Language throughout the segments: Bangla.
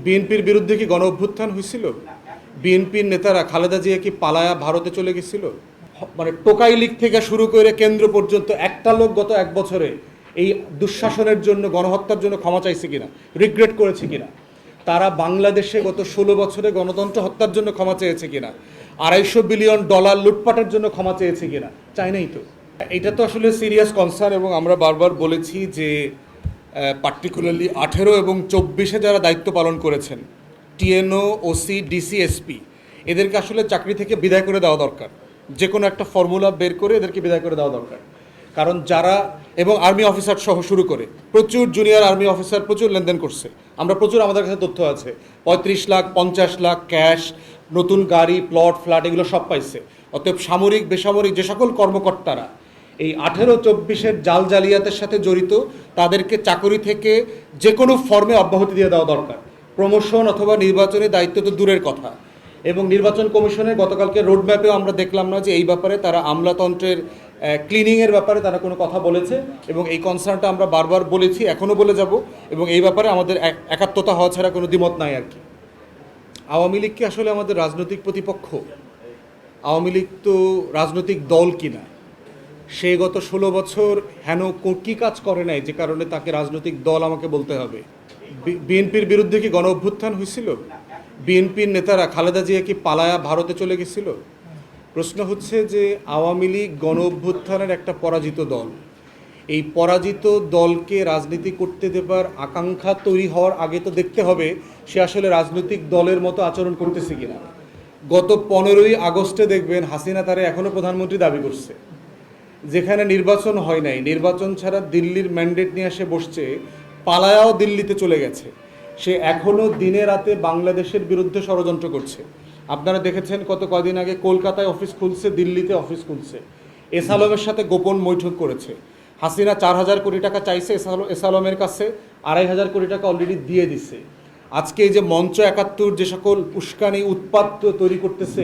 বিএনপির বিরুদ্ধে কি গণ অভ্যুত্থান হয়েছিল? বিএনপির নেতারা খালেদা জিয়া কি পালায়া ভারতে চলে গেছিল? মানে টোকাই লীগ থেকে শুরু করে কেন্দ্র পর্যন্ত একটা লোক গত এক বছরে এই দুঃশাসনের জন্য, গণহত্যার জন্য ক্ষমা চাইছে কিনা, রিগ্রেট করেছে কিনা? তারা বাংলাদেশে গত 16 বছরে গণতন্ত্র হত্যার জন্য ক্ষমা চেয়েছে কিনা? $250 বিলিয়ন লুটপাটের জন্য ক্ষমা চেয়েছে কিনা? চাই নাই তো। এটা তো আসলে সিরিয়াস কনসার্ন, এবং আমরা বারবার বলেছি যে পার্টিকুলারলি 18 এবং 24-এ যারা দায়িত্ব পালন করেছেন, টিএনও, ওসি, ডিসি, এসপি, এদেরকে আসলে চাকরি থেকে বিদায় করে দেওয়া দরকার। যে কোনো একটা ফর্মুলা বের করে এদেরকে বিদায় করে দেওয়া দরকার। কারণ যারা, এবং আর্মি অফিসার সহ শুরু করে প্রচুর জুনিয়র আর্মি অফিসার প্রচুর লেনদেন করছে। আমরা প্রচুর, আমাদের কাছে তথ্য আছে, 35 লাখ 50 লাখ ক্যাশ, নতুন গাড়ি, প্লট, ফ্ল্যাট, এগুলো সব পাইছে। অতএব সামরিক বেসামরিক যে সকল কর্মকর্তারা এই 18-24-এর জাল জালিয়াতের সাথে জড়িত, তাদেরকে চাকরি থেকে যে কোনো ফর্মে অব্যাহতি দিয়ে দেওয়া দরকার। প্রমোশন অথবা নির্বাচনী দায়িত্ব তো দূরের কথা। এবং নির্বাচন কমিশনের গতকালকে রোডম্যাপেও আমরা দেখলাম না যে এই ব্যাপারে তারা আমলাতন্ত্রের ক্লিনিংয়ের ব্যাপারে তারা কোনো কথা বলেছে, এবং এই কনসার্নটা আমরা বারবার বলেছি, এখনও বলে যাব, এবং এই ব্যাপারে আমাদের একাত্মতা হওয়া ছাড়া কোনো দ্বিমত নাই আর কি। আওয়ামী লীগ কি আসলে আমাদের রাজনৈতিক প্রতিপক্ষ? আওয়ামী লীগ তো রাজনৈতিক দল কিনা। সে গত 16 বছর হেন কী কাজ করে নাই যে কারণে তাকে রাজনৈতিক দল আমাকে বলতে হবে? বিএনপির বিরুদ্ধে কি গণ অভ্যুত্থান হয়েছিল? বিএনপির নেতারা খালেদা জিয়া কি পালায়া ভারতে চলে গেছিল? প্রশ্ন হচ্ছে যে আওয়ামী লীগ গণ অভ্যুত্থানের একটা পরাজিত দল। এই পরাজিত দলকে রাজনীতি করতে দেবার আকাঙ্ক্ষা তৈরি হওয়ার আগে তো দেখতে হবে সে আসলে রাজনৈতিক দলের মতো আচরণ করতেছে কিনা। গত 15ই আগস্টে দেখবেন হাসিনা তারা এখনও প্রধানমন্ত্রী দাবি করছে, যেখানে নির্বাচন হয় নাই, নির্বাচন ছাড়া দিল্লির ম্যান্ডেট নিয়ে এসে বসছে, পালায়াও দিল্লিতে চলে গেছে। সে এখনও দিনে রাতে বাংলাদেশের বিরুদ্ধে ষড়যন্ত্র করছে। আপনারা দেখেছেন কত কদিন আগে কলকাতায় অফিস খুলছে, দিল্লিতে অফিস খুলছে, এসালমের সাথে গোপন বৈঠক করেছে। হাসিনা 4,000 কোটি টাকা চাইছে এসালমের কাছে, 2,500 কোটি টাকা অলরেডি দিয়ে দিছে। আজকে এই যে মঞ্চ 71 যে সকল উস্কানি উৎপাত তৈরি করতেছে,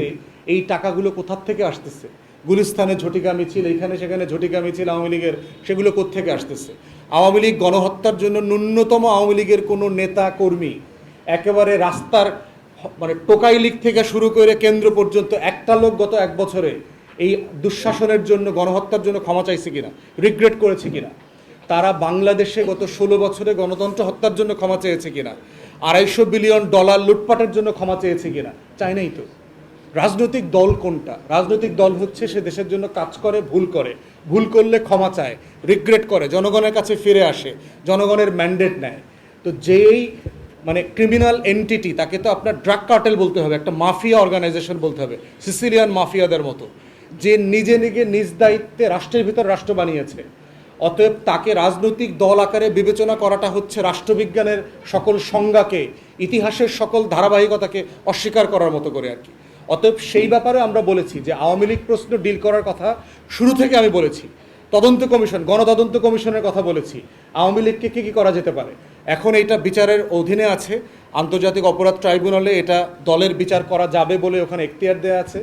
এই টাকাগুলো কোথার থেকে আসতেছে? গুলিস্তানে ঝটিকা মিছিল, এইখানে সেখানে ঝটিকা মিছিল আওয়ামী লীগের, সেগুলো কোত্থেকে আসতেছে? আওয়ামী লীগ গণহত্যার জন্য ন্যূনতম আওয়ামী লীগের কোনো নেতা কর্মী একেবারে রাস্তার, মানে টোকাই লীগ থেকে শুরু করে কেন্দ্র পর্যন্ত একটা লোক গত এক বছরে এই দুঃশাসনের জন্য, গণহত্যার জন্য ক্ষমা চাইছে কিনা, রিগ্রেট করেছে কিনা? তারা বাংলাদেশে গত 16 বছরে গণতন্ত্র হত্যার জন্য ক্ষমা চেয়েছে কিনা? $250 বিলিয়ন লুটপাটের জন্য ক্ষমা চেয়েছে কিনা? চাই নাই তো। রাজনৈতিক দল কোনটা? রাজনৈতিক দল হচ্ছে সে দেশের জন্য কাজ করে, ভুল করলে ক্ষমা চায়, রিগ্রেট করে, জনগণের কাছে ফিরে আসে, জনগণের ম্যান্ডেট নেয়। তো যেই মানে ক্রিমিনাল এন্টিটি, তাকে তো আপনার ড্রাগ কার্টেল বলতে হবে, একটা মাফিয়া অর্গানাইজেশন বলতে হবে, সিসিলিয়ান মাফিয়াদের মতো, যে নিজে নিজ দায়িত্বে রাষ্ট্রের ভিতর রাষ্ট্র বানিয়েছে। অতএব তাকে রাজনৈতিক দল আকারে বিবেচনা করাটা হচ্ছে রাষ্ট্রবিজ্ঞানের সকল সংজ্ঞাকে, ইতিহাসের সকল ধারাবাহিকতাকে অস্বীকার করার মতো করে আর কি। অতএব সেই ব্যাপারে আমরা বলেছি যে আওয়ামী লীগ প্রশ্ন ডিল করার কথা শুরু থেকে আমি বলেছি। তদন্ত কমিশন, গণতদন্ত কমিশনের কথা বলেছি। আওয়ামী লীগকে কী করা যেতে পারে? এখন এটা বিচারের অধীনে আছে, আন্তর্জাতিক অপরাধ ট্রাইব্যুনালে এটা দলের বিচার করা যাবে বলে ওখানে এখতিয়ার দেওয়া আছে।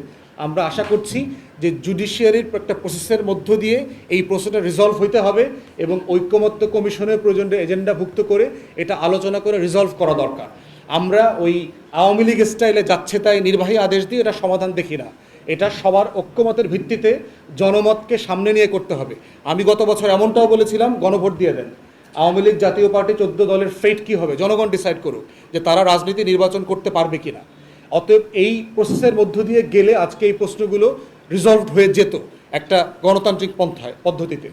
আমরা আশা করছি যে জুডিশিয়ারির একটা প্রসেসের মধ্য দিয়ে এই প্রসেসটা রিজলভ হইতে হবে, এবং ঐক্যমত্য কমিশনের প্রয়োজনে এজেন্ডাভুক্ত করে এটা আলোচনা করে রিজলভ করা দরকার। আমরা ওই আওয়ামী লীগ স্টাইলে যাচ্ছে তাই নির্বাহী আদেশ দিয়ে এটা সমাধান দেখি না। এটা সবার ঐক্যমতের ভিত্তিতে জনমতকে সামনে নিয়ে করতে হবে। আমি গত বছর এমনটাও বলেছিলাম, গণভোট দিয়ে দেন। আওয়ামী লীগ জাতীয় পার্টি 14 দলের ফেট কী হবে জনগণ ডিসাইড করুক, যে তারা রাজনীতি নির্বাচন করতে পারবে কিনা। অতএব এই প্রসেসের মধ্য দিয়ে গেলে আজকে এই প্রশ্নগুলো রিজলভড হয়ে যেত একটা গণতান্ত্রিক পদ্ধতিতে।